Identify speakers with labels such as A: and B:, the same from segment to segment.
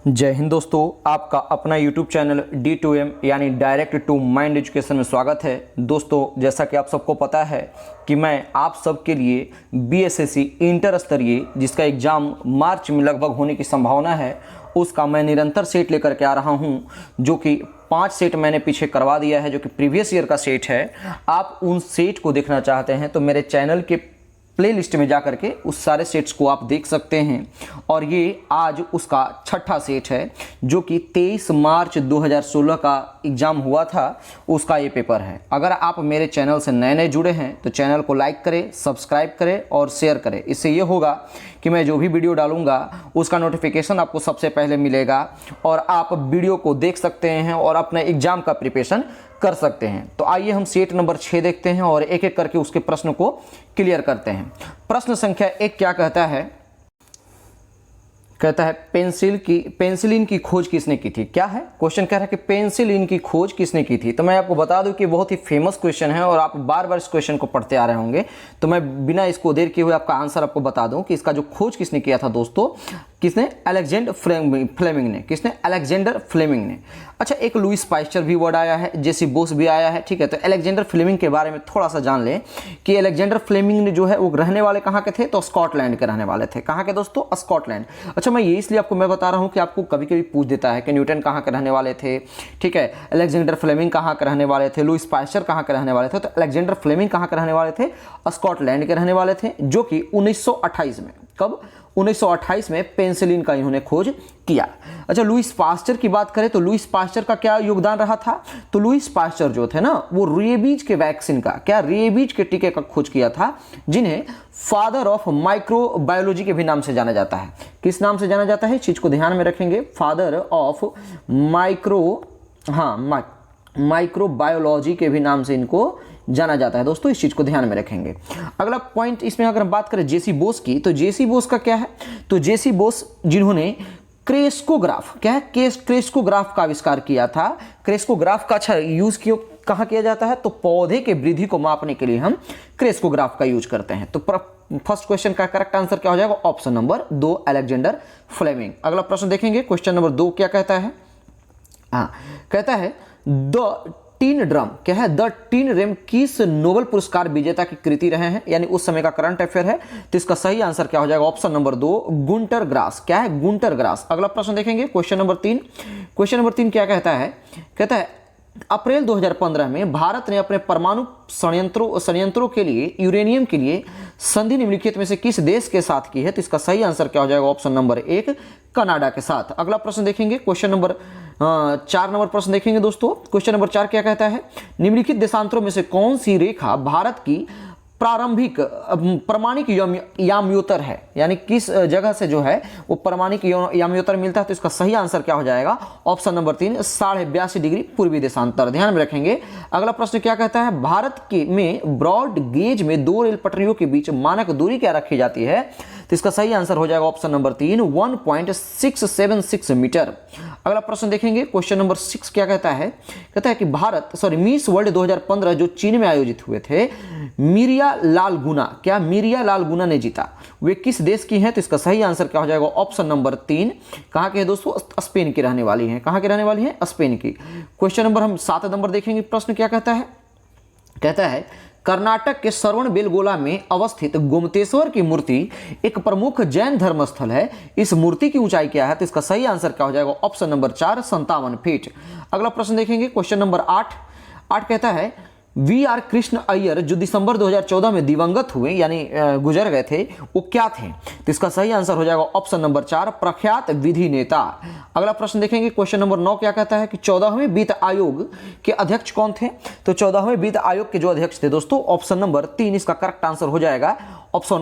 A: जय हिंद दोस्तों, आपका अपना YouTube चैनल D2M यानी डायरेक्ट टू माइंड एजुकेशन में स्वागत है। दोस्तों, जैसा कि आप सबको पता है कि मैं आप सबके लिए BSSC इंटर स्तरीय जिसका एग्ज़ाम मार्च में लगभग होने की संभावना है, उसका मैं निरंतर सेट लेकर के आ रहा हूं, जो कि 5 सेट मैंने पीछे करवा दिया है, जो कि प्रीवियस ईयर का सेट है। आप उन सेट को देखना चाहते हैं तो मेरे चैनल के प्लेलिस्ट में जा करके उस सारे सेट्स को आप देख सकते हैं। और ये आज उसका छठा सेट है, जो कि 23 मार्च 2016 का एग्ज़ाम हुआ था, उसका ये पेपर है। अगर आप मेरे चैनल से नए जुड़े हैं तो चैनल को लाइक करें, सब्सक्राइब करें और शेयर करें। इससे ये होगा कि मैं जो भी वीडियो डालूंगा उसका नोटिफिकेशन आपको सबसे पहले मिलेगा और आप वीडियो को देख सकते हैं और अपने एग्ज़ाम का प्रिपरेशन कर सकते हैं। तो आइए हम सेट नंबर 6 देखते हैं और एक एक करके उसके प्रश्न को क्लियर करते हैं। प्रश्न संख्या 1 क्या कहता है? कहता है पेंसिलिन की खोज किसने की थी। क्या है क्वेश्चन? कह रहा है कि पेंसिलिन की खोज किसने की थी। तो मैं आपको बता दूं कि बहुत ही फेमस क्वेश्चन है और आप बार बार इस क्वेश्चन को पढ़ते आ रहे होंगे, तो मैं बिना इसको देर किए हुए आपका आंसर आपको बता दूं कि इसका जो खोज किसने किया था दोस्तों, किसने? अलेक्जेंडर फ्लेमिंग ने। किसने? अलेक्जेंडर फ्लेमिंग ने। अच्छा, एक लुईस पास्चर भी वर्ड आया है, जेसी बोस भी आया है, ठीक है। तो अलेक्जेंडर फ्लेमिंग के बारे में थोड़ा सा जान लें कि अलेक्जेंडर फ्लेमिंग ने जो है वो रहने वाले कहाँ के थे? तो स्कॉटलैंड के रहने वाले थे। कहाँ के दोस्तों? स्कॉटलैंड। अच्छा, मैं ये इसलिए आपको मैं बता रहा हूँ कि आपको कभी कभी पूछ देता है कि न्यूटन कहाँ के रहने वाले थे, ठीक है, अलेक्जेंडर फ्लेमिंग कहाँ के रहने वाले थे, लुईस पास्चर कहाँ के रहने वाले थे। तो अलेक्जेंडर फ्लेमिंग कहाँ के रहने वाले थे? स्कॉटलैंड के रहने वाले थे, जो कि 1928 में, कब? 1928 में पेंसिलिन का इन्होंने खोज किया। अच्छा, लुईस पास्चर की बात करें तो लुईस पास्चर का क्या योगदान रहा था? तो लुईस पास्चर जो थे ना, वो रेबीज के वैक्सीन का, क्या, रेबीज के टीके का खोज किया था, जिन्हें फादर ऑफ माइक्रोबायोलॉजी के भी नाम से जाना जाता है। किस नाम से जाना जाता है? इस चीज को ध्यान में रखेंगे। फादर ऑफ माइक्रोबायोलॉजी के भी नाम से इनको जाना जाता है। दोस्तों, इस चीज को ध्यान में रखेंगे। अगला पॉइंट इसमें अगर हम बात करें जेसी बोस की, तो जेसी बोस का क्या है? तो जेसी बोस जिन्होंने क्रेस्कोग्राफ, क्या है, क्रेस्कोग्राफ का आविष्कार किया था। क्रेस्कोग्राफ का अच्छा यूज कहाँ किया जाता है? तो पौधे के वृद्धि को मापने के लिए हम क्रेस्कोग्राफ का यूज करते हैं। तो फर्स्ट क्वेश्चन का करेक्ट आंसर क्या हो जाएगा? Option number 2, Alexander Fleming. अगला प्रश्न देखेंगे, क्वेश्चन नंबर 2 क्या कहता है? कहता है द टीन ड्रम, क्या है? द टीन ड्रम किस नोबेल पुरस्कार विजेता की कृति रहे हैं, यानी उस समय का करंट अफेयर है। तो इसका सही आंसर क्या हो जाएगा? Option number 2, Gunter grass. क्या है? Gunter grass. अगला प्रश्न देखेंगे, क्वेश्चन नंबर 3। क्वेश्चन नंबर 3 क्या कहता है? कहता है अप्रैल 2015 में भारत ने अपने परमाणु संयंत्रों के लिए यूरेनियम के लिए संधि निम्नलिखित में से किस देश के साथ की है। तो इसका सही आंसर क्या हो जाएगा? ऑप्शन नंबर 1, कनाडा के साथ। अगला प्रश्न देखेंगे, क्वेश्चन नंबर 4 नंबर प्रश्न देखेंगे दोस्तों। क्वेश्चन नंबर 4 क्या कहता है? निम्नलिखित देशांतरों में से कौन सी रेखा भारत की प्रारंभिक प्रमाणिक याम्योत्तर है, यानी किस जगह से जो है वो प्रमाणिक याम्योत्तर मिलता है। तो इसका सही आंसर क्या हो जाएगा? ऑप्शन नंबर 3, 82.5 डिग्री पूर्वी देशांतर। ध्यान में रखेंगे। अगला प्रश्न क्या कहता है? भारत के में ब्रॉड गेज में 2 रेल पटरियों के बीच मानक दूरी क्या रखी जाती है। तो इसका सही आंसर हो जाएगा ऑप्शन नंबर 3, 1.676 मीटर। अगला प्रश्न देखेंगे, क्वेश्चन नंबर 6 क्या कहता है? कहता है कि मिस वर्ल्ड 2015 जो चीन में आयोजित हुए थे, मिरिया लाल गुना, क्या मिरिया लाल गुना ने जीता, वे किस देश की हैं? तो इसका सही आंसर क्या हो जाएगा? ऑप्शन नंबर 3, कहाँ के हैं दोस्तों? स्पेन की रहने वाली हैं। कहाँ की रहने वाली हैं? स्पेन की। क्वेश्चन नंबर हम 7 नंबर देखेंगे। प्रश्न क्या कहता है? कहता है कर्नाटक के श्रवणबेलगोला में अवस्थित गोमतेश्वर की मूर्ति एक प्रमुख जैन धर्मस्थल है। इस मूर्ति की ऊंचाई क्या है? तो इसका सही आंसर क्या हो जाएगा? Option number 4, 57 feet. अगला प्रश्न देखेंगे, क्वेश्चन नंबर 8 कहता है VR कृष्ण अय्यर जो दिसंबर 2014 में दिवंगत हुए, यानी गुजर गए थे, वो क्या थे? तो इसका सही आंसर हो जाएगा ऑप्शन नंबर 4, प्रख्यात विधि नेता। अगला प्रश्न देखेंगे, क्वेश्चन नंबर 9 क्या कहता है कि 14वें वित्त आयोग के अध्यक्ष कौन थे? तो 14वें वित्त आयोग के जो अध्यक्ष थे दोस्तों, ऑप्शन नंबर 3 इसका करेक्ट आंसर हो जाएगा। Option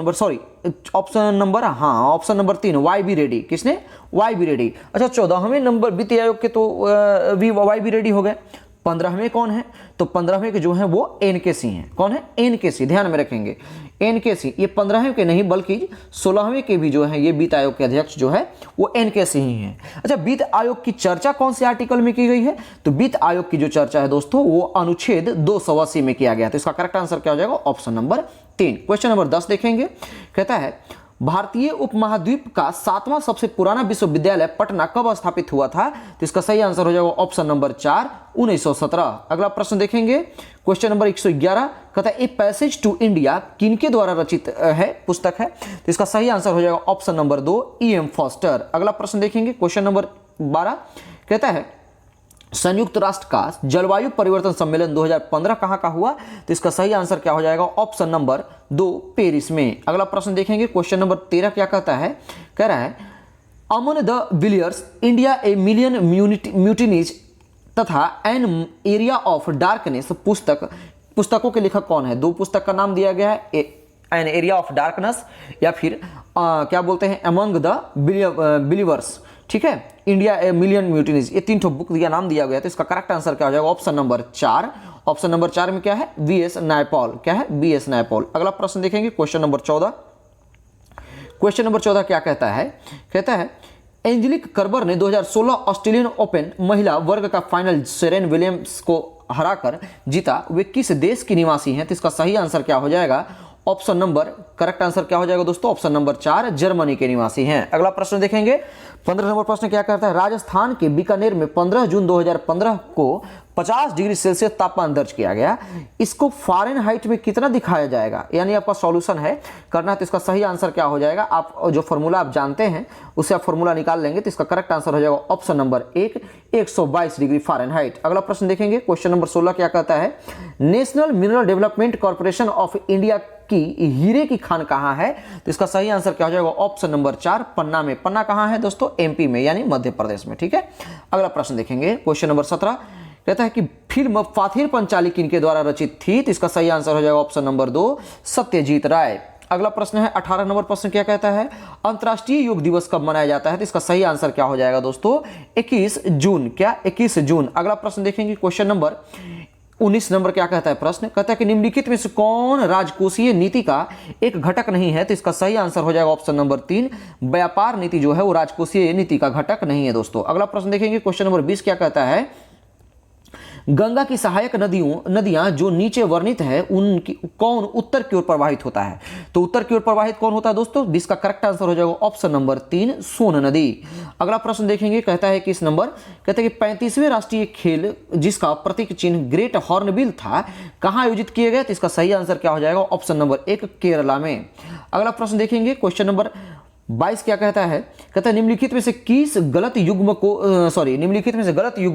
A: number 3, YB Reddy. किसने? YB रेड्डी। अच्छा, 14वें नंबर वित्त आयोग के तो YB रेड्डी हो गए। 15वें कौन है? तो 15वें के जो है वो NKC हैं। कौन है? NKC। ध्यान में रखेंगे, NKC। ये 15वें के नहीं बल्कि 16वें के भी जो है ये वित्त आयोग के अध्यक्ष जो है वो NKC ही हैं। अच्छा, वित्त आयोग की चर्चा कौन से आर्टिकल में की गई है? तो वित्त आयोग की जो चर्चा है दोस्तों वो अनुच्छेद 280 में किया गया। तो इसका करेक्ट आंसर क्या हो जाएगा? Option number 3। क्वेश्चन नंबर 10 देखेंगे। कहता है भारतीय उपमहाद्वीप का 7वां सबसे पुराना विश्वविद्यालय पटना कब स्थापित हुआ था? तो इसका सही आंसर हो जाएगा ऑप्शन नंबर 4, 1917। अगला प्रश्न देखेंगे, क्वेश्चन नंबर 111, कहता है ए पैसेज टू इंडिया किनके द्वारा रचित है, पुस्तक है? तो इसका सही आंसर हो जाएगा ऑप्शन नंबर 2, E.M. फॉस्टर। अगला प्रश्न देखेंगे, क्वेश्चन नंबर 12, कहता है संयुक्त राष्ट्र का जलवायु परिवर्तन सम्मेलन 2015 कहां का हुआ? तो इसका सही आंसर क्या हो जाएगा? ऑप्शन नंबर 2, पेरिस में। अगला प्रश्न देखेंगे, क्वेश्चन नंबर 13 क्या कहता है? कह रहा है अमन द विलियर्स इंडिया ए मिलियन म्यूटिनीज तथा एन एरिया ऑफ डार्कनेस पुस्तकों के लेखक कौन है? दो पुस्तक का नाम दिया गया है, एन एरिया ऑफ डार्कनेस या फिर क्या बोलते हैं अमंग द बिलीवर्स, ठीक है, इंडिया ए मिलियन म्यूटिनीज, ये 3 बुक का नाम दिया गया है। तो इसका करेक्ट आंसर क्या हो जाएगा? Option number 4। ऑप्शन नंबर 4 में क्या है? V.S. नायपॉल। क्या है? V.S. नायपॉल। अगला प्रश्न देखेंगे, क्वेश्चन नंबर 14। क्वेश्चन नंबर 14 क्या कहता है? कहता है एंजेलिक कर्बर ने 2016 ऑस्ट्रेलियन ओपन महिला वर्ग का फाइनल सेरेन विलियम्स को हराकर जीता, वे किस देश की निवासी हैं? तो इसका सही आंसर क्या हो जाएगा? ऑप्शन नंबर, करेक्ट आंसर क्या हो जाएगा दोस्तों? ऑप्शन नंबर 4, जर्मनी के निवासी हैं। अगला प्रश्न देखेंगे, 15 नंबर प्रश्न क्या कहता है? राजस्थान के बीकानेर में 15 जून 2015 को 50 डिग्री सेल्सियस तापमान दर्ज किया गया, इसको फ़ारेनहाइट में कितना दिखाया जाएगा? यानी आपका सॉल्यूशन है करना है। तो इसका सही आंसर क्या हो जाएगा? आप जो फॉर्मूला आप जानते हैं उससे आप फॉर्मूला निकाल लेंगे। तो इसका करेक्ट आंसर हो जाएगा ऑप्शन नंबर 1, 122 डिग्री फ़ारेनहाइट। अगला प्रश्न देखेंगे, क्वेश्चन नंबर 16 क्या कहता है? National mineral development corporation of India की हीरे की खान कहाँ है? तो इसका सही आंसर क्या हो जाएगा? ऑप्शन नंबर 4, पन्ना में। पन्ना कहाँ है दोस्तों? MP में, यानी मध्य प्रदेश में, ठीक है। अगला प्रश्न देखेंगे, क्वेश्चन नंबर 17 कहता है कि फिल्म फाथिर पंचाली किनके द्वारा रचित थी? तो इसका सही आंसर हो जाएगा ऑप्शन नंबर 2, सत्यजीत राय। अगला प्रश्न है 18 नंबर प्रश्न क्या कहता है? अंतर्राष्ट्रीय योग दिवस कब मनाया जाता है? तो इसका सही आंसर क्या हो जाएगा दोस्तों? 21 जून। क्या? 21 जून। अगला प्रश्न देखेंगे, क्वेश्चन नंबर 19 नंबर क्या कहता है? प्रश्न कहता है कि निम्नलिखित में से कौन राजकोषीय नीति का एक घटक नहीं है? तो इसका सही आंसर हो जाएगा ऑप्शन नंबर 3, व्यापार नीति जो है वो राजकोषीय नीति का घटक नहीं है दोस्तों। अगला प्रश्न देखेंगे, क्वेश्चन नंबर 20 क्या कहता है? गंगा की सहायक नदियां जो नीचे वर्णित है उनकी कौन उत्तर की ओर प्रवाहित होता है? तो उत्तर की ओर प्रवाहित कौन होता है दोस्तों? इसका करेक्ट आंसर हो जाएगा ऑप्शन नंबर 3, सोन नदी। अगला प्रश्न देखेंगे, कहता है कि इस नंबर कहते हैं कि 35वें राष्ट्रीय खेल जिसका प्रतीक चिन्ह ग्रेट हॉर्नबिल था कहां आयोजित किए गए? तो इसका सही आंसर क्या हो जाएगा? ऑप्शन नंबर 1, केरला में। अगला प्रश्न देखेंगे, क्वेश्चन नंबर 22 क्या कहता है? कहता है निम्नलिखित में से गलत युग्म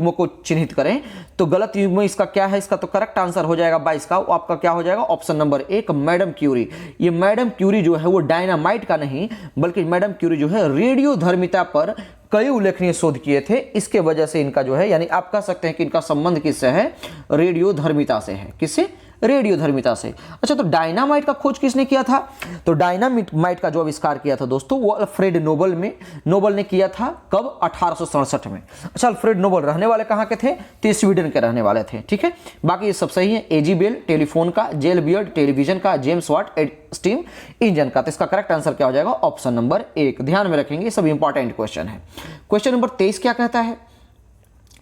A: को चिन्हित करें। तो गलत युग्म इसका क्या है? इसका तो करेक्ट आंसर हो जाएगा 22 का, आपका क्या हो जाएगा? Option number 1, madam Curie. ये मैडम क्यूरी जो है वो डायनामाइट का नहीं बल्कि मैडम क्यूरी जो है रेडियोधर्मिता पर कई उल्लेखनीय शोध किए थे, इसके वजह से इनका जो है यानी आप कह सकते हैं कि इनका संबंध किससे है? रेडियोधर्मिता से है। किससे? रेडियोधर्मिता से। अच्छा, तो डायनामाइट का खोज किसने किया था? तो डायनामाइट का जो आविष्कार किया था दोस्तों वो अल्फ्रेड नोबल ने किया था। कब? 1867 में। अच्छा, अल्फ्रेड नोबल रहने वाले कहाँ के थे? तो स्वीडन के रहने वाले थे, ठीक है। बाकी ये सब सही है। एजी बेल टेलीफोन का, जेल बियर्ड टेलीविजन का, जेम्स वाट स्टीम इंजन का। तो इसका करेक्ट आंसर क्या हो जाएगा? Option number 1। ध्यान में रखेंगे, सब इंपॉर्टेंट क्वेश्चन है। क्वेश्चन नंबर 23 क्या कहता है?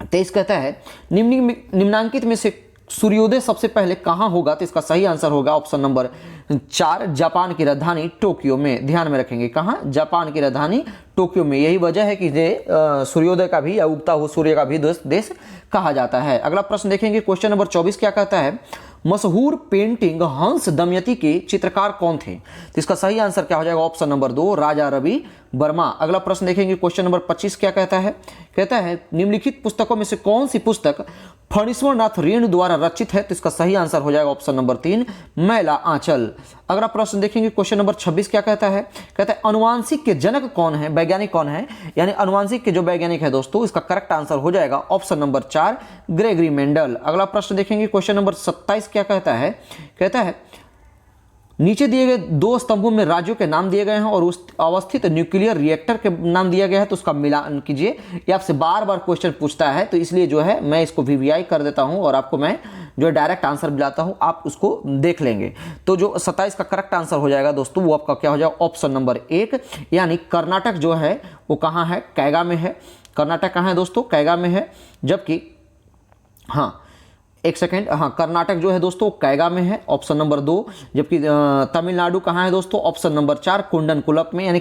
A: 23 कहता है निम्नांकित में से सूर्योदय सबसे पहले कहां होगा? तो इसका सही आंसर होगा ऑप्शन नंबर 4, जापान की राजधानी टोक्यो में। ध्यान में रखेंगे, कहां? जापान की राजधानी टोक्यो में। यही वजह है कि सूर्योदय का भी या उगता हुआ सूर्य का भी देश कहा जाता है। अगला प्रश्न देखेंगे, क्वेश्चन नंबर 24 क्या कहता है? मशहूर पेंटिंग हंस दमयंती के चित्रकार कौन थे? तो इसका सही आंसर क्या हो जाएगा? Option number 2, Raja Ravi Varma. अगला प्रश्न देखेंगे, क्वेश्चन नंबर 25 क्या कहता है? कहता है निम्नलिखित पुस्तकों में से कौन सी पुस्तक फणीश्वर नाथ रेणु द्वारा रचित है? तो इसका सही आंसर हो जाएगा ऑप्शन नंबर 3, मैला आंचल। अगला प्रश्न देखेंगे, क्वेश्चन नंबर 26 क्या कहता है? कहता है अनुवांशिक के जनक कौन है? वैज्ञानिक कौन है? यानी अनुवांशिक के जो वैज्ञानिक है दोस्तों, इसका करेक्ट आंसर हो जाएगा ऑप्शन नंबर 4, ग्रेगरी मेंडल। अगला प्रश्न देखेंगे, क्वेश्चन नंबर 27 क्या कहता है? कहता है नीचे दिए गए 2 स्तंभों में राज्यों के नाम दिए गए हैं और उस अवस्थित न्यूक्लियर रिएक्टर के नाम दिया गया है, तो उसका मिलान कीजिए। ये आपसे बार बार क्वेश्चन पूछता है, तो इसलिए जो है मैं इसको VVI कर देता हूं और आपको मैं जो डायरेक्ट आंसर दिलाता हूं, आप उसको देख लेंगे। तो जो 27 का करेक्ट आंसर हो जाएगा दोस्तों वो आपका क्या हो जाएगा? ऑप्शन नंबर 1, यानी कर्नाटक जो है वो कहाँ है? कैगा में है। कर्नाटक कहाँ है दोस्तों? कैगा में है। जबकि हाँ, एक सेकेंड, हाँ कर्नाटक जो है दोस्तों कैगा में है, ऑप्शन नंबर 2, जबकि तमिलनाडु कहाँ है दोस्तों, ऑप्शन नंबर 4 कुंडनकुलम में, यानी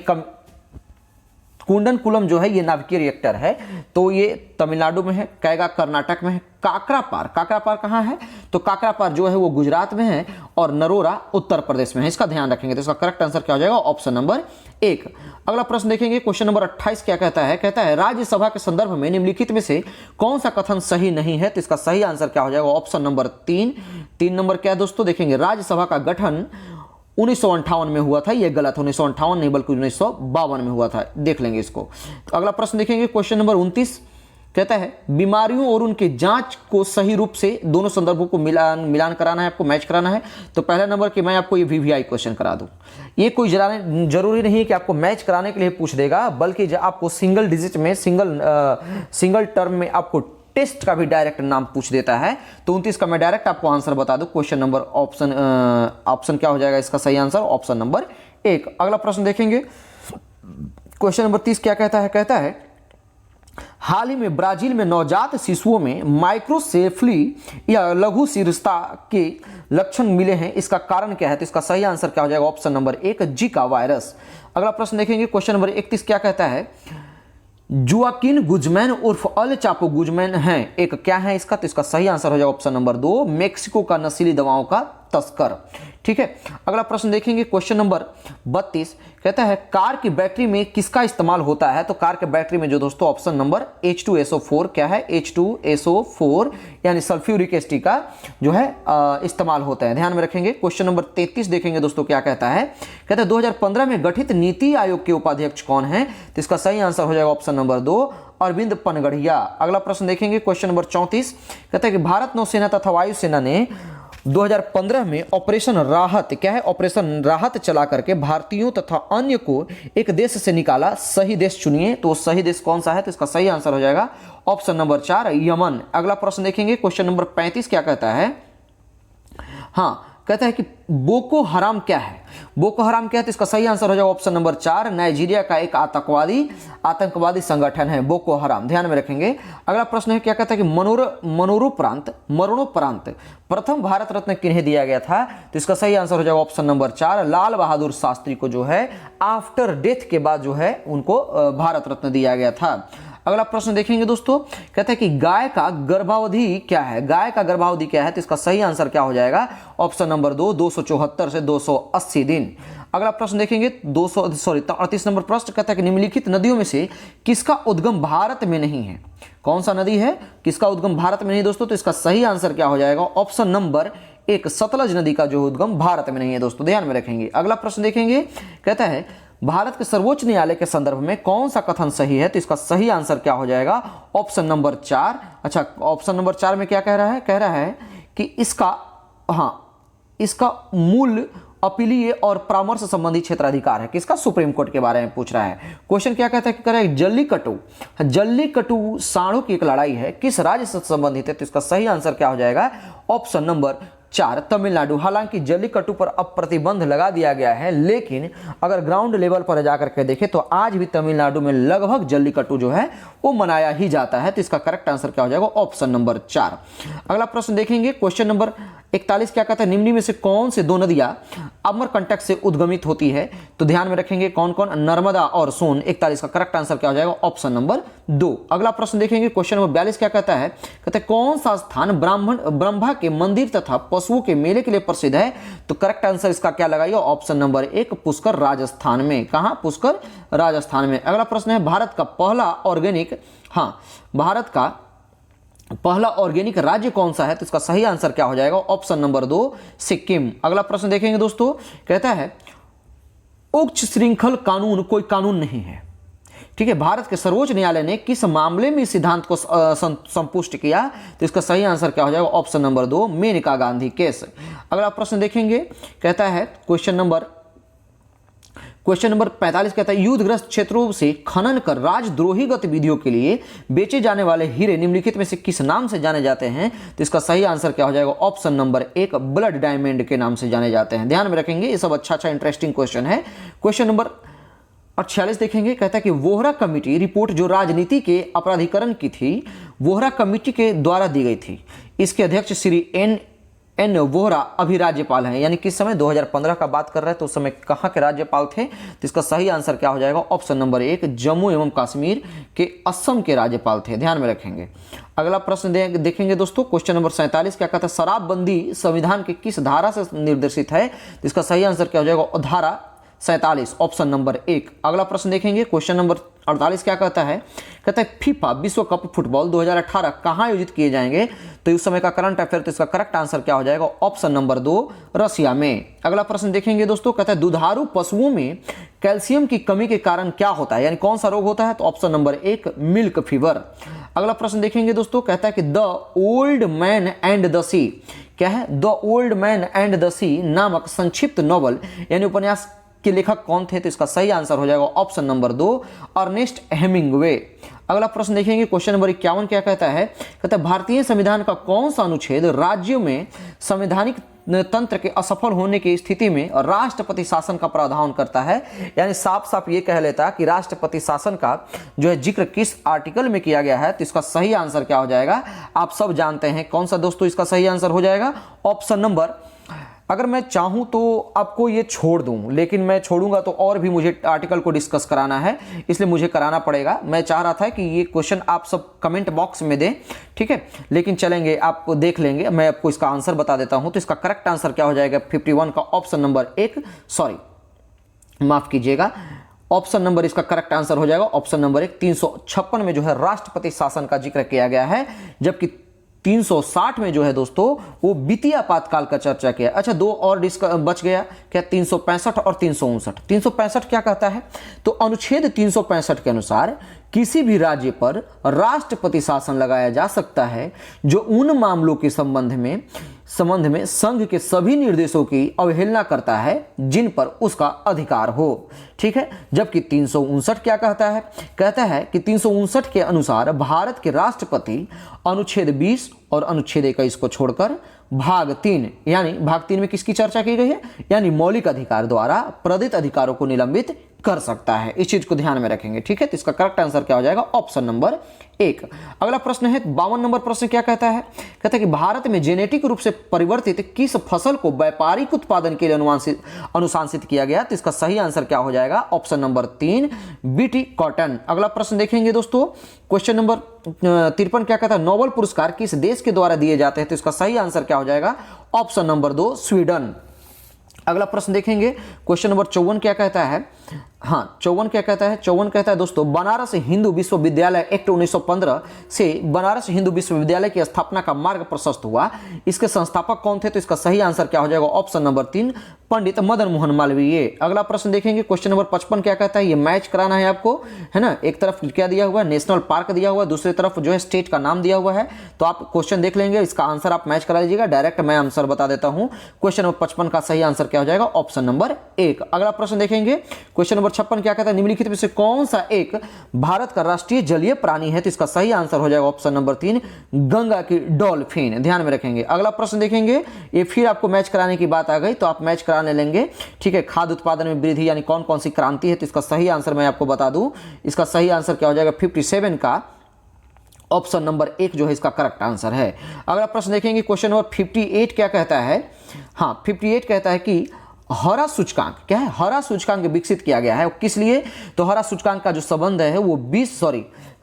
A: कुंडनकुलम जो है ये नाभिकीय रिएक्टर है, तो ये तमिलनाडु में है, कैगा कर्नाटक में है, काकरापार कहाँ है, तो काकरापार जो है वो गुजरात में है, और नरोरा उत्तर प्रदेश में है। इसका ध्यान रखेंगे। तो इसका करेक्ट आंसर क्या हो जाएगा, ऑप्शन नंबर 1। अगला प्रश्न देखेंगे, क्वेश्चन नंबर 28 क्या कहता है, कहता है राज्यसभा के संदर्भ में निम्नलिखित में से कौन सा कथन सही नहीं है। तो इसका सही आंसर क्या हो जाएगा, ऑप्शन नंबर 3। 3 नंबर क्या है दोस्तों, देखेंगे राज्यसभा का गठन 1958 में हुआ था, ये गलत, 1958 नहीं बल्कि 1952 में हुआ था, देख लेंगे इसको। तो अगला प्रश्न देखेंगे, क्वेश्चन नंबर 29 कहता है बीमारियों और उनके जांच को सही रूप से दोनों संदर्भों को मिलान कराना है, आपको मैच कराना है। तो पहला नंबर कि मैं आपको ये वीवीआई क्वेश्चन करा दूं, ये कोई जरूरी नहीं है कि आपको मैच कराने के लिए पूछ देगा, बल्कि आपको सिंगल डिजिट में सिंगल टर्म में आपको टेस्ट का भी डायरेक्ट नाम पूछ देता है। तो 29 का मैं डायरेक्ट आपको आंसर बता दूं, क्वेश्चन नंबर ऑप्शन क्या हो जाएगा इसका सही आंसर, ऑप्शन नंबर 1। अगला प्रश्न देखेंगे, क्वेश्चन नंबर 30 क्या कहता है, कहता है हाल ही में ब्राजील में नवजात शिशुओं में माइक्रोसेफली या लघु शीर्षता के लक्षण मिले हैं, इसका कारण क्या है। तो इसका सही आंसर क्या हो जाएगा, ऑप्शन नंबर 1 जीका वायरस। अगला प्रश्न देखेंगे, क्वेश्चन नंबर 31 क्या कहता है जुआकिन गुजमैन उर्फ अल चापो गुजमैन है, एक क्या है इसका। तो इसका सही आंसर हो जाएगा ऑप्शन नंबर 2 मेक्सिको का नशीली दवाओं का तस्कर। ठीक है, अगला प्रश्न देखेंगे, क्वेश्चन नंबर 32 कहता है कार की बैटरी में किसका इस्तेमाल होता है। तो कार के बैटरी में जो दोस्तों ऑप्शन नंबर H2SO4 क्या है, H2SO4 यानी सल्फ्यूरिक एसिड का जो है इस्तेमाल होता है, ध्यान में रखेंगे। क्वेश्चन नंबर 33 देखेंगे दोस्तों क्या कहता है, कहता है 2015 में गठित नीति आयोग के उपाध्यक्ष कौन है। तो इसका सही आंसर हो जाएगा ऑप्शन नंबर 2 अरविंद पनगढ़िया। अगला प्रश्न देखेंगे, क्वेश्चन नंबर 34 कहता है कि भारत नौसेना तथा वायुसेना ने 2015 में ऑपरेशन राहत क्या है, ऑपरेशन राहत चला करके भारतीयों तथा अन्य को एक देश से निकाला, सही देश चुनिए। तो सही देश कौन सा है, तो इसका सही आंसर हो जाएगा ऑप्शन नंबर 4 यमन। अगला प्रश्न देखेंगे, क्वेश्चन नंबर 35 क्या कहता है, हाँ कहता है कि बोको हराम क्या है, बोको हराम क्या है। तो इसका सही आंसर हो जाएगा ऑप्शन नंबर 4 नाइजीरिया का एक आतंकवादी संगठन है बोको हराम, ध्यान में रखेंगे। अगला प्रश्न है क्या कहता है कि मरणोपरांत प्रथम भारत रत्न किन्हें दिया गया था। तो इसका सही आंसर हो जाएगा ऑप्शन नंबर 4 लाल बहादुर शास्त्री को जो है आफ्टर डेथ के बाद जो है उनको भारत रत्न दिया गया था। अगला प्रश्न देखेंगे दोस्तों, कहता है कि गाय का गर्भावधि क्या है, गाय का गर्भावधि क्या है। तो इसका सही आंसर क्या हो जाएगा, ऑप्शन नंबर 2 274 से 280 दिन। अगला प्रश्न देखेंगे 38 नंबर प्रश्न कहता है कि निम्नलिखित नदियों में से किसका उद्गम भारत में नहीं है, कौन सा नदी है किसका उद्गम भारत में नहीं दोस्तों। तो इसका सही आंसर क्या हो जाएगा, ऑप्शन नंबर 1 सतलज नदी का जो उद्गम भारत में नहीं है दोस्तों, ध्यान में रखेंगे। अगला प्रश्न देखेंगे, कहता है भारत के सर्वोच्च न्यायालय के संदर्भ में कौन सा कथन सही है। तो इसका सही आंसर क्या हो जाएगा, ऑप्शन नंबर 4। अच्छा, ऑप्शन नंबर 4 में क्या कह रहा है, कह रहा है कि इसका मूल अपीलीय और परामर्श संबंधी क्षेत्राधिकार है, किसका, सुप्रीम कोर्ट के बारे में पूछ रहा है। क्वेश्चन क्या कहता है कि कह रहा है जल्लीकट्टू सांडों की एक लड़ाई है, किस राज्य से संबंधित है। तो इसका सही आंसर क्या हो जाएगा, ऑप्शन नंबर 4 तमिलनाडु। हालांकि जल्लीकट्टू पर अब प्रतिबंध लगा दिया गया है, लेकिन अगर ग्राउंड लेवल पर जाकर के देखें तो आज भी तमिलनाडु में लगभग जल्लीकट्टू जो है वो मनाया ही जाता है। तो इसका करेक्ट आंसर क्या हो जाएगा, ऑप्शन नंबर 4। अगला प्रश्न देखेंगे, क्वेश्चन नंबर 41 क्या कहता है निम्न में से कौन से दो नदियां अमरकंटक से उद्गमित होती है। तो ध्यान में रखेंगे कौन कौन, नर्मदा और सोन। 41 का करेक्ट आंसर क्या हो जाएगा, ऑप्शन नंबर 2। अगला प्रश्न देखेंगे, क्वेश्चन नंबर 42 क्या कहता है, कहता है कौन सा स्थान ब्रह्मा के मंदिर तथा पशुओं के मेले के लिए प्रसिद्ध है। तो करेक्ट आंसर इसका क्या लगाइए, ऑप्शन नंबर 1 पुष्कर राजस्थान में। कहां, पुष्कर राजस्थान में। अगला प्रश्न है भारत का पहला ऑर्गेनिक राज्य कौन सा है। तो इसका सही आंसर क्या हो जाएगा, ऑप्शन नंबर 2 सिक्किम। अगला प्रश्न देखेंगे दोस्तों, कहता है उच्च श्रृंखल कानून कोई कानून नहीं है, ठीक है। भारत के सर्वोच्च न्यायालय ने किस मामले में सिद्धांत को संपुष्ट किया। तो इसका सही आंसर क्या हो जाएगा, option number 2 Maneka Gandhi case. अगला प्रश्न देखेंगे, कहता है क्वेश्चन नंबर 45 कहता है युद्धग्रस्त क्षेत्रों से खनन कर राजद्रोही गतिविधियों के लिए बेचे जाने वाले हीरे निम्नलिखित में से किस नाम से जाने जाते हैं। तो इसका सही आंसर क्या हो जाएगा, ऑप्शन नंबर 1 ब्लड डायमंड के नाम से जाने जाते हैं। ध्यान में रखेंगे, ये सब अच्छा इंटरेस्टिंग क्वेश्चन है। क्वेश्चन नंबर 46 देखेंगे, कहता है कि वोहरा कमेटी रिपोर्ट जो राजनीति के अपराधीकरण की थी वोहरा कमेटी के द्वारा दी गई थी। इसके अध्यक्ष श्री एन वोहरा अभी राज्यपाल हैं, यानी किस समय 2015 का बात कर रहे हैं तो उस समय कहाँ के राज्यपाल थे। तो इसका सही आंसर क्या हो जाएगा, ऑप्शन नंबर 1 जम्मू एवं कश्मीर के असम के राज्यपाल थे, ध्यान में रखेंगे। अगला प्रश्न देखेंगे दोस्तों, क्वेश्चन नंबर 47 क्या कहता है, शराबबंदी संविधान के किस धारा से निर्देशित है। तो इसका सही आंसर क्या हो जाएगा, धारा 47 ऑप्शन नंबर 1। अगला प्रश्न देखेंगे, क्वेश्चन नंबर 48 क्या कहता है, कहता है फीफा विश्व कप फुटबॉल 2018 कहाँ आयोजित किए जाएंगे। तो उस समय का करंट अफेयर, तो इसका करेक्ट आंसर क्या हो जाएगा, ऑप्शन नंबर 2 रसिया में। अगला प्रश्न देखेंगे दोस्तों, कहता है दुधारू पशुओं में कैल्शियम की कमी के कारण क्या होता है, यानी कौन सा रोग होता है। तो ऑप्शन नंबर 1 मिल्क फीवर। अगला प्रश्न देखेंगे दोस्तों, कहता है कि the old man and the sea, क्या है, the old man and the sea नामक संक्षिप्त नॉवल यानी उपन्यास के लेखक कौन थे। तो इसका सही आंसर हो जाएगा ऑप्शन नंबर 2 अर्नेस्ट हेमिंग्वे। अगला प्रश्न देखेंगे, क्वेश्चन नंबर 51 क्या कहता है, कहता है भारतीय संविधान का कौन सा अनुच्छेद राज्यों में संवैधानिक तंत्र के असफल होने की स्थिति में राष्ट्रपति शासन का प्रावधान करता है। यानी साफ साफ ये कह लेता कि राष्ट्रपति शासन का जो है जिक्र किस आर्टिकल में किया गया है। तो इसका सही आंसर क्या हो जाएगा, आप सब जानते हैं कौन सा दोस्तों, इसका सही आंसर हो जाएगा ऑप्शन नंबर, अगर मैं चाहूं तो आपको ये छोड़ दूं, लेकिन मैं छोड़ूंगा तो और भी मुझे आर्टिकल को डिस्कस कराना है, इसलिए मुझे कराना पड़ेगा। मैं चाह रहा था कि ये क्वेश्चन आप सब कमेंट बॉक्स में दें, ठीक है, लेकिन चलेंगे, आप देख लेंगे, मैं आपको इसका आंसर बता देता हूं। तो इसका करेक्ट आंसर क्या हो जाएगा, 51 का ऑप्शन नंबर 1, सॉरी माफ कीजिएगा, ऑप्शन नंबर इसका करेक्ट आंसर हो जाएगा ऑप्शन नंबर 1। 356 में जो है राष्ट्रपति शासन का जिक्र किया गया है, जबकि 360 में जो है दोस्तों वो वित्तीय आपातकाल का चर्चा किया। अच्छा, दो और बच गया, क्या 365 और 359। 365 क्या कहता है, तो अनुच्छेद 365 के अनुसार किसी भी राज्य पर राष्ट्रपति शासन लगाया जा सकता है जो उन मामलों के संबंध में संघ के सभी निर्देशों की अवहेलना करता है जिन पर उसका अधिकार हो, ठीक है। जबकि 359 क्या कहता है कि 359 के अनुसार भारत के राष्ट्रपति अनुच्छेद 20 और अनुच्छेद 21 को छोड़कर भाग 3, यानी भाग 3 में किसकी चर्चा की गई है, यानी मौलिक अधिकार द्वारा प्रदत्त अधिकारों को निलंबित कर सकता है। इस चीज को ध्यान में रखेंगे, ठीक है। तो इसका करेक्ट आंसर क्या हो जाएगा, ऑप्शन नंबर 1। अगला प्रश्न है 52 नंबर प्रश्न क्या कहता है, कहता है कि भारत में जेनेटिक रूप से परिवर्तित किस फसल को व्यापारिक उत्पादन के लिए अनुशंसित किया गया। तो इसका सही आंसर क्या हो जाएगा, ऑप्शन नंबर 3 बीटी कॉटन। अगला प्रश्न देखेंगे दोस्तों, क्वेश्चन नंबर 53 क्या कहता है, नोबेल पुरस्कार किस देश के द्वारा दिए जाते हैं। तो इसका सही आंसर क्या हो जाएगा, ऑप्शन नंबर 2 स्वीडन। अगला प्रश्न देखेंगे, क्वेश्चन नंबर 54 क्या कहता है, हाँ 54 क्या कहता है, 54 कहता है दोस्तों बनारस हिंदू विश्वविद्यालय एक्ट 1915 से बनारस हिंदू विश्वविद्यालय की स्थापना का मार्ग प्रशस्त हुआ। इसके संस्थापक कौन थे। तो इसका सही आंसर क्या हो जाएगा, ऑप्शन नंबर 3 पंडित मदन मोहन मालवीय। अगला प्रश्न देखेंगे, क्वेश्चन नंबर 55 क्या कहता है, ये मैच कराना है आपको, है ना। एक तरफ क्या दिया हुआ है, नेशनल पार्क दिया हुआ है, दूसरी तरफ जो है स्टेट का नाम दिया हुआ है। तो आप क्वेश्चन देख लेंगे, इसका आंसर आप मैच करा लीजिएगा। डायरेक्ट मैं आंसर बता देता हूं, क्वेश्चन नंबर 55 का सही आंसर क्या हो जाएगा, ऑप्शन नंबर 1। अगला प्रश्न देखेंगे, क्वेश्चन नंबर 56 क्या कहता है, निम्नलिखित में से कौन सा एक भारत का राष्ट्रीय जलीय प्राणी है। तो इसका सही आंसर हो जाएगा ऑप्शन नंबर 3 गंगा की डॉल्फिन, ध्यान में रखेंगे। अगला प्रश्न देखेंगे, ये फिर आपको मैच कराने की बात आ गई तो आप मैच कराने लेंगे, ठीक है। खाद्य उत्पादन में वृद्धि यानी कौन कौन सी क्रांति है। तो इसका सही आंसर मैं आपको बता दूं, इसका सही आंसर क्या हो जाएगा, 57 का ऑप्शन नंबर 1 जो है इसका करेक्ट आंसर है। अगला प्रश्न देखेंगे, क्वेश्चन नंबर 58 क्या कहता है, हाँ 58 कहता है कि हरा सूचकांक क्या है, हरा सूचकांक विकसित किया गया है किस लिए। तो हरा सूचकांक का जो संबंध है वो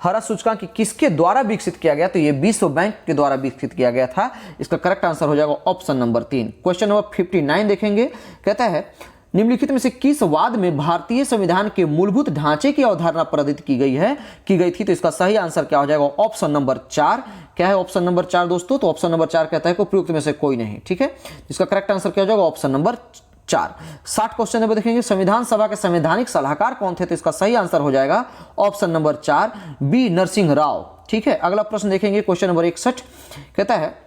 A: हरा सूचकांक किसके द्वारा विकसित किया गया। तो ये विश्व बैंक के द्वारा विकसित किया गया था। इसका करेक्ट आंसर हो जाएगा ऑप्शन नंबर 3। क्वेश्चन नंबर 59 देखेंगे, कहता है निम्नलिखित में से किस वाद में भारतीय संविधान के मूलभूत ढांचे की अवधारणा प्रदत्त की गई थी। तो इसका सही आंसर क्या हो जाएगा, ऑप्शन नंबर 4। क्या है ऑप्शन नंबर 4 दोस्तों, तो ऑप्शन नंबर 4 कहता है कि उपयुक्त में से कोई नहीं, ठीक है। इसका करेक्ट आंसर क्या हो जाएगा, ऑप्शन नंबर 4। 60 क्वेश्चन नंबर देखेंगे, संविधान सभा के संवैधानिक सलाहकार कौन थे। तो इसका सही आंसर हो जाएगा option number 4 V Narasimha Rao, ठीक है। अगला प्रश्न देखेंगे, क्वेश्चन नंबर 61 कहता है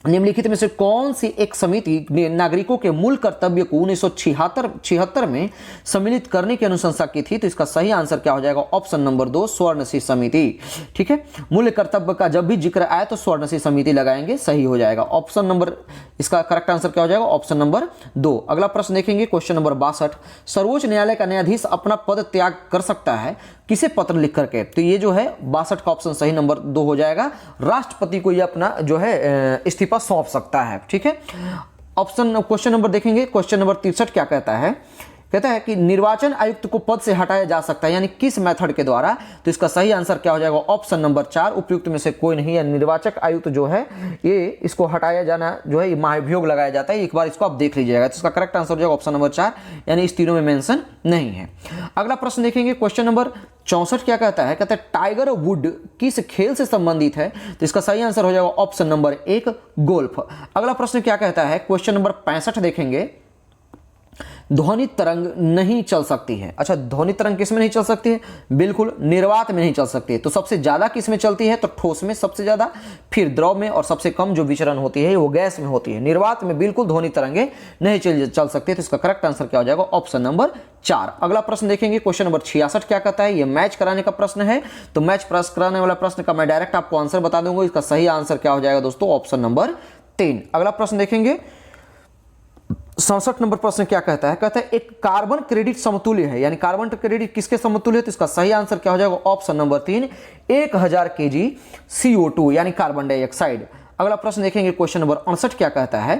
A: निम्नलिखित में से कौन सी एक समिति नागरिकों के मूल कर्तव्य को 1976 में सम्मिलित करने की अनुशंसा की थी। तो इसका सही आंसर क्या हो जाएगा, ऑप्शन नंबर 2 स्वर्णसिंह समिति, ठीक है। मूल्य कर्तव्य का जब भी जिक्र आए तो स्वर्णसिंह समिति लगाएंगे, सही हो जाएगा। ऑप्शन नंबर इसका करेक्ट आंसर क्या हो जाएगा? Option number 2। अगला प्रश्न देखेंगे क्वेश्चन नंबर 62, सर्वोच्च न्यायालय का न्यायाधीश अपना पद त्याग कर सकता है किसे पत्र लिख करके? तो ये जो है 62 का ऑप्शन सही नंबर 2 हो जाएगा। राष्ट्रपति को ये अपना जो है इस्तीफा सौंप सकता है। ठीक है, ऑप्शन क्वेश्चन नंबर देखेंगे क्वेश्चन नंबर 63 क्या कहता है? कहता है कि निर्वाचन आयुक्त को पद से हटाया जा सकता है, यानी किस मेथड के द्वारा? तो इसका सही आंसर क्या हो जाएगा? ऑप्शन नंबर 4, उपयुक्त में से कोई नहीं है। निर्वाचक आयुक्त जो है ये इसको हटाया जाना जो है महाभियोग लगाया जाता है। एक बार इसको आप देख लीजिएगा। तो इसका करेक्ट आंसर हो जाएगा ऑप्शन नंबर 4, यानी इस तीनों में मेंशन नहीं है। अगला प्रश्न देखेंगे क्वेश्चन नंबर 64 क्या कहता है? कहता है टाइगर वुड किस खेल से संबंधित है? तो इसका सही आंसर हो जाएगा ऑप्शन नंबर 1, गोल्फ। अगला प्रश्न क्या कहता है? क्वेश्चन नंबर 65 देखेंगे, ध्वनि तरंग नहीं चल सकती है। अच्छा, ध्वनि तरंग किस में नहीं चल सकती है? बिल्कुल निर्वात में नहीं चल सकती है। तो सबसे ज्यादा किस में चलती है? तो ठोस में सबसे ज्यादा, फिर द्रव में, और सबसे कम जो विचरण होती है वो गैस में होती है। निर्वात में बिल्कुल ध्वनि तरंगे नहीं चल सकती। तो इसका करेक्ट आंसर क्या हो जाएगा? Option number 4। अगला प्रश्न देखेंगे क्वेश्चन नंबर 66 क्या कहता है? ये मैच कराने का प्रश्न है। तो मैच कराने वाला प्रश्न का मैं डायरेक्ट आपको आंसर बता दूंगा। इसका सही आंसर क्या हो जाएगा दोस्तों? Option number 3। अगला प्रश्न देखेंगे 67 नंबर प्रश्न क्या कहता है? कहता है एक कार्बन क्रेडिट समतुल्य है, यानी कार्बन क्रेडिट किसके समतुल्य है? तो इसका सही आंसर क्या हो जाएगा? ऑप्शन नंबर 3, 1000 kg CO2 यानी कार्बन डाइऑक्साइड। अगला प्रश्न देखेंगे क्वेश्चन नंबर 68 क्या कहता है?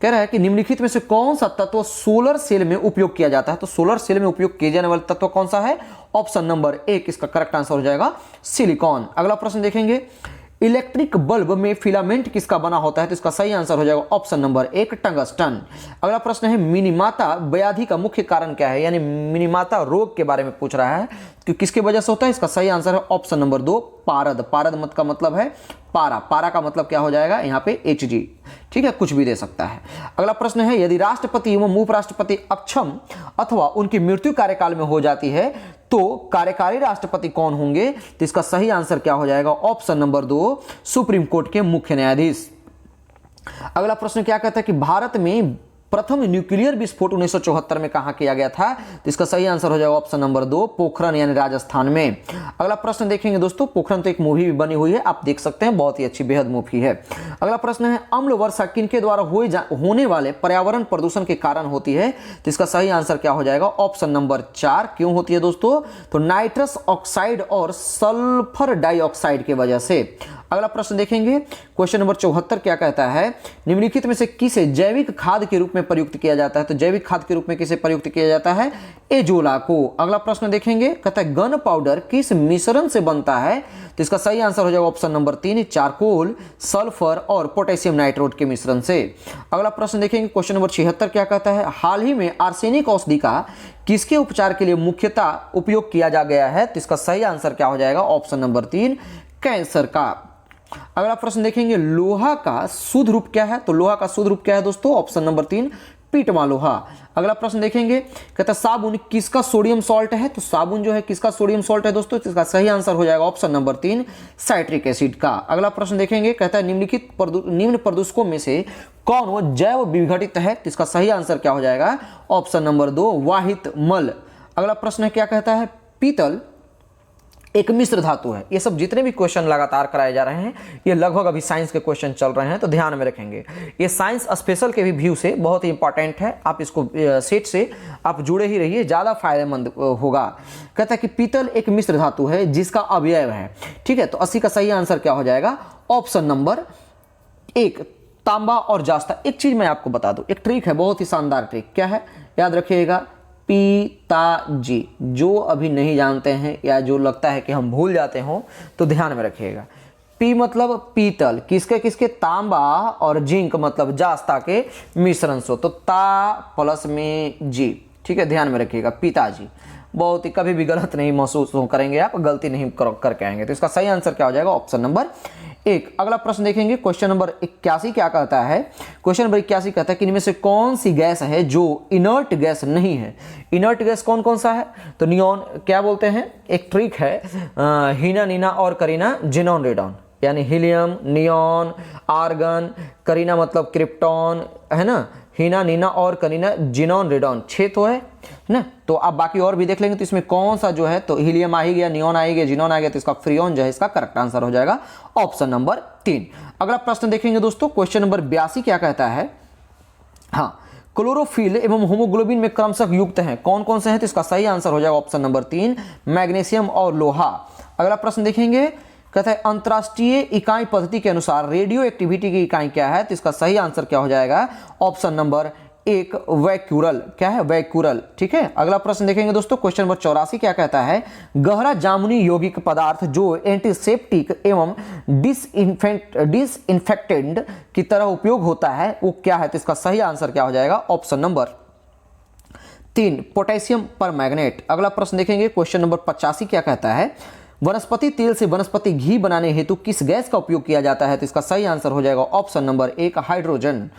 A: कह रहा है कि निम्नलिखित में से कौन सा तत्व सोलर सेल में उपयोग किया जाता है? तो सोलर सेल में उपयोग किए जाने वाला तत्व कौन सा है? ऑप्शन नंबर 1, इसका करेक्ट आंसर हो जाएगा सिलिकॉन। अगला प्रश्न देखेंगे इलेक्ट्रिक बल्ब में फिलामेंट किसका बना होता है? तो इसका सही आंसर हो जाएगा ऑप्शन नंबर 1, टंगस्टन। अगला प्रश्न है मिनीमाता व्याधि का मुख्य कारण क्या है? यानी मिनीमाता रोग के बारे में पूछ रहा है कि किसकी वजह से होता है? इसका सही आंसर है ऑप्शन नंबर 2, पारद। पारद मत का मतलब है पारा। पारा का मतलब क्या हो जाएगा यहाँ पे? Hg। ठीक है, कुछ भी दे सकता है। अगला प्रश्न है यदि राष्ट्रपति एवं उपराष्ट्रपति अक्षम अथवा उनकी मृत्यु कार्यकाल में हो जाती है तो कार्यकारी राष्ट्रपति कौन होंगे? तो इसका सही आंसर क्या हो जाएगा? ऑप्शन नंबर 2, सुप्रीम कोर्ट के मुख्य न्यायाधीश। अगला प्रश्न क्या कहता है कि भारत में प्रथम न्यूक्लियर विस्फोट 1974 में कहां किया गया था? तो इसका सही आंसर हो जाएगा ऑप्शन नंबर 2, पोखरण यानी राजस्थान में। अगला प्रश्न देखेंगे दोस्तों, पोखरण तो एक मूवी भी बनी हुई है, आप देख सकते हैं, बहुत ही अच्छी बेहद मूवी है। अगला प्रश्न है अम्ल वर्षा किनके द्वारा होने वाले पर्यावरण प्रदूषण के कारण होती है? तो इसका सही आंसर क्या हो जाएगा? Option number 4। क्यों होती है दोस्तों? तो नाइट्रस ऑक्साइड और सल्फर डाइऑक्साइड की वजह से। अगला प्रश्न देखेंगे क्वेश्चन नंबर 74 क्या कहता है? निम्नलिखित में से किसे जैविक खाद के रूप में प्रयुक्त किया जाता है? तो जैविक खाद के रूप में किसे प्रयुक्त किया जाता है? एजोला को। अगला प्रश्न देखेंगे कहता है गन पाउडर किस मिश्रण से बनता है? तो इसका सही आंसर हो जाएगा ऑप्शन नंबर 3, चारकोल, सल्फर और पोटेशियम नाइट्रेट के मिश्रण से। अगला प्रश्न देखेंगे क्वेश्चन नंबर 76 क्या कहता है? हाल ही में आर्सेनिक औषधि का किसके उपचार के लिए मुख्यतः उपयोग किया जा गया है? तो इसका सही आंसर क्या हो जाएगा? ऑप्शन नंबर 3, कैंसर का। अगला प्रश्न देखेंगे लोहा का शुद्ध रूप क्या है? तो लोहा का शुद्ध रूप क्या है दोस्तों? ऑप्शन नंबर 3, पीटमा लोहा। अगला प्रश्न देखेंगे कहता है साबुन किसका सोडियम सॉल्ट है? तो साबुन जो है किसका सोडियम सॉल्ट है दोस्तों? इसका सही आंसर हो जाएगा ऑप्शन नंबर 3, साइट्रिक एसिड का। अगला प्रश्न देखेंगे कहता है निम्न प्रदूषकों में से कौन वो जैव विघटित है? तो इसका सही आंसर क्या हो जाएगा? ऑप्शन नंबर 2, वाहित मल। अगला प्रश्न क्या कहता है? पीतल एक मिश्र धातु है। ये सब जितने भी क्वेश्चन लगातार कराए जा रहे हैं ये लगभग अभी साइंस के क्वेश्चन चल रहे हैं, तो ध्यान में रखेंगे। ये साइंस स्पेशल के भी व्यू से बहुत ही इंपॉर्टेंट है, आप इसको सेट से आप जुड़े ही रहिए, ज़्यादा फायदेमंद होगा। कहता है कि पीतल एक मिश्र धातु है जिसका अवयव है। ठीक है, तो 80 का सही आंसर क्या हो जाएगा? ऑप्शन नंबर 1, तांबा और जास्ता। एक चीज़ मैं आपको बता दूँ, एक ट्रिक है, बहुत ही शानदार ट्रिक। क्या है? याद रखिएगा, पिताजी। जो अभी नहीं जानते हैं या जो लगता है कि हम भूल जाते हो तो ध्यान में रखिएगा। पी मतलब पीतल, किसके किसके? तांबा, और जिंक मतलब जास्ता के मिश्रण से। तो ता प्लस में जी। ठीक है, ध्यान में रखिएगा, पिताजी। बहुत ही कभी भी गलत नहीं महसूस करेंगे आप, गलती नहीं करके आएंगे। तो इसका सही आंसर क्या हो जाएगा? Option number 1। अगला प्रश्न देखेंगे क्वेश्चन नंबर 81 क्या कहता है? क्वेश्चन नंबर 81 कहता है कि इनमें से कौन सी गैस है जो इनर्ट गैस नहीं है? इनर्ट गैस कौन कौन सा है? तो नियॉन क्या बोलते हैं, एक ट्रिक है, हीना, नीना और करीना, जिनॉन, रेडॉन, यानी हीलियम, नियॉन, आर्गन, करीना मतलब क्रिप्टॉन, है ना, हीना, नीना और कनीना, जिनॉन, रेडॉन, 6 तो है ना। तो आप बाकी और भी देख लेंगे तो इसमें कौन सा जो है, तो हीलियम आ ही गया, नियोन आ ही गया, जिनॉन आ गया, तो इसका फ्रियोन जो है इसका करेक्ट आंसर हो जाएगा ऑप्शन नंबर 3। अगला प्रश्न देखेंगे दोस्तों, क्वेश्चन नंबर 82 क्या कहता है, हाँ, क्लोरोफिल एवं होमोग्लोबिन में क्रमशः युक्त हैं, कौन कौन से हैं, तो इसका सही आंसर हो जाएगा ऑप्शन नंबर 3, मैग्नीशियम और लोहा। अगला प्रश्न देखेंगे, कहता है अंतरराष्ट्रीय इकाई पद्धति के अनुसार रेडियो एक्टिविटी की इकाई क्या है, तो इसका सही आंसर क्या हो जाएगा ऑप्शन नंबर 1, वैक्यूरल। क्या है, वैक्यूरल। ठीक है, अगला प्रश्न देखेंगे दोस्तों, क्वेश्चन नंबर 84 क्या कहता है, गहरा जामुनी यौगिक पदार्थ जो एंटीसेप्टिक एवं डिसइंफेक्टेंट की तरह उपयोग होता है वो क्या है, तो इसका सही आंसर क्या हो जाएगा ऑप्शन नंबर 3, पोटेशियम परमैंगनेट। अगला प्रश्न देखेंगे, क्वेश्चन नंबर 85 क्या कहता है, वनस्पति तेल से वनस्पति घी बनाने हेतु किस गैस का उपयोग किया जाता है, तो इसका सही आंसर हो जाएगा ऑप्शन नंबर 1, हाइड्रोजन।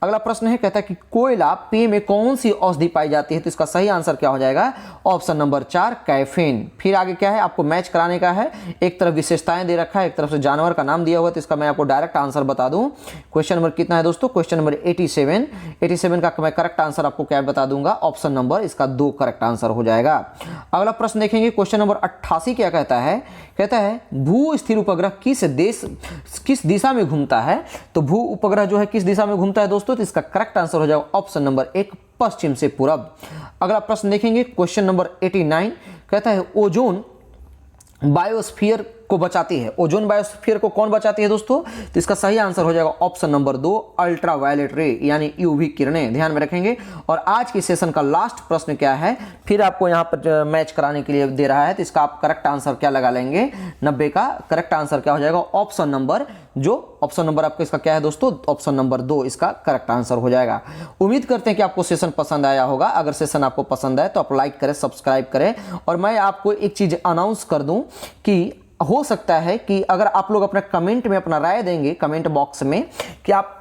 A: अगला प्रश्न है, कहता है कि कोयला पेय में कौन सी औषधि पाई जाती है, तो इसका सही आंसर क्या हो जाएगा ऑप्शन नंबर 4, कैफीन। फिर आगे क्या है, आपको मैच कराने का है, एक तरफ विशेषताएं दे रखा है, एक तरफ से जानवर का नाम दिया हुआ है, तो इसका मैं आपको डायरेक्ट आंसर बता दूं। क्वेश्चन नंबर कितना है दोस्तों, क्वेश्चन नंबर 87 का मैं करेक्ट आंसर आपको क्या बता दूंगा, ऑप्शन नंबर इसका 2 करेक्ट आंसर हो जाएगा। अगला प्रश्न देखेंगे, क्वेश्चन नंबर 88 क्या कहता है, कहता है भू स्थिर उपग्रह किस दिशा में घूमता है, तो भू उपग्रह जो है किस दिशा में घूमता है दोस्तों, तो इसका करेक्ट आंसर हो जाएगा ऑप्शन नंबर 1, पश्चिम से पूरब। अगला प्रश्न देखेंगे, क्वेश्चन नंबर 89 कहता है ओजोन बायोस्फीयर को बचाती है, ओजोन बायोस्फीयर को कौन बचाती है दोस्तों, तो इसका सही आंसर हो जाएगा ऑप्शन नंबर 2, अल्ट्रावायलेट रे यानी यूवी किरणें, ध्यान में रखेंगे। और आज की सेशन का लास्ट प्रश्न क्या है, फिर आपको यहाँ पर मैच कराने के लिए दे रहा है, तो इसका आप करेक्ट आंसर क्या लगा लेंगे, 90 का करेक्ट आंसर क्या हो जाएगा ऑप्शन नंबर, जो ऑप्शन नंबर आपका इसका क्या है दोस्तों, ऑप्शन नंबर 2 इसका करेक्ट आंसर हो जाएगा। उम्मीद करते हैं कि आपको सेशन पसंद आया होगा। अगर सेशन आपको पसंद आए तो आप लाइक करें, सब्सक्राइब करें। और मैं आपको एक चीज अनाउंस कर दूं कि हो सकता है कि अगर आप लोग अपना कमेंट में अपना राय देंगे कमेंट बॉक्स में, कि आप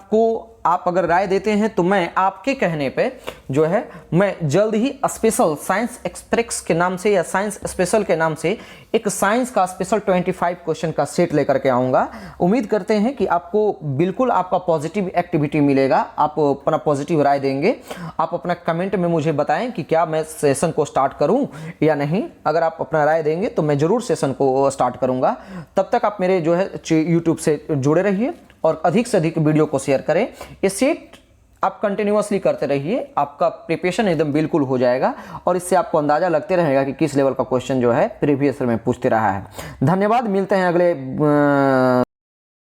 A: अगर राय देते हैं तो मैं आपके कहने पे जो है मैं जल्द ही स्पेशल साइंस एक्सप्रेस के नाम से या साइंस स्पेशल के नाम से एक साइंस का स्पेशल 25 क्वेश्चन का सेट लेकर के आऊँगा। उम्मीद करते हैं कि आपको बिल्कुल आपका पॉजिटिव एक्टिविटी मिलेगा, आप अपना पॉजिटिव राय देंगे। आप अपना कमेंट में मुझे बताएं कि क्या मैं सेशन को स्टार्ट करूं या नहीं। अगर आप अपना राय देंगे तो मैं ज़रूर सेशन को स्टार्ट करूंगा। तब तक आप मेरे जो है यूट्यूब से जुड़े रहिए और अधिक से अधिक वीडियो को शेयर करें। ये सेट आप कंटिन्यूअसली करते रहिए, आपका प्रिपरेशन एकदम बिल्कुल हो जाएगा और इससे आपको अंदाजा लगते रहेगा कि किस लेवल का क्वेश्चन जो है प्रीवियस ईयर में पूछते रहा है। धन्यवाद, मिलते हैं अगले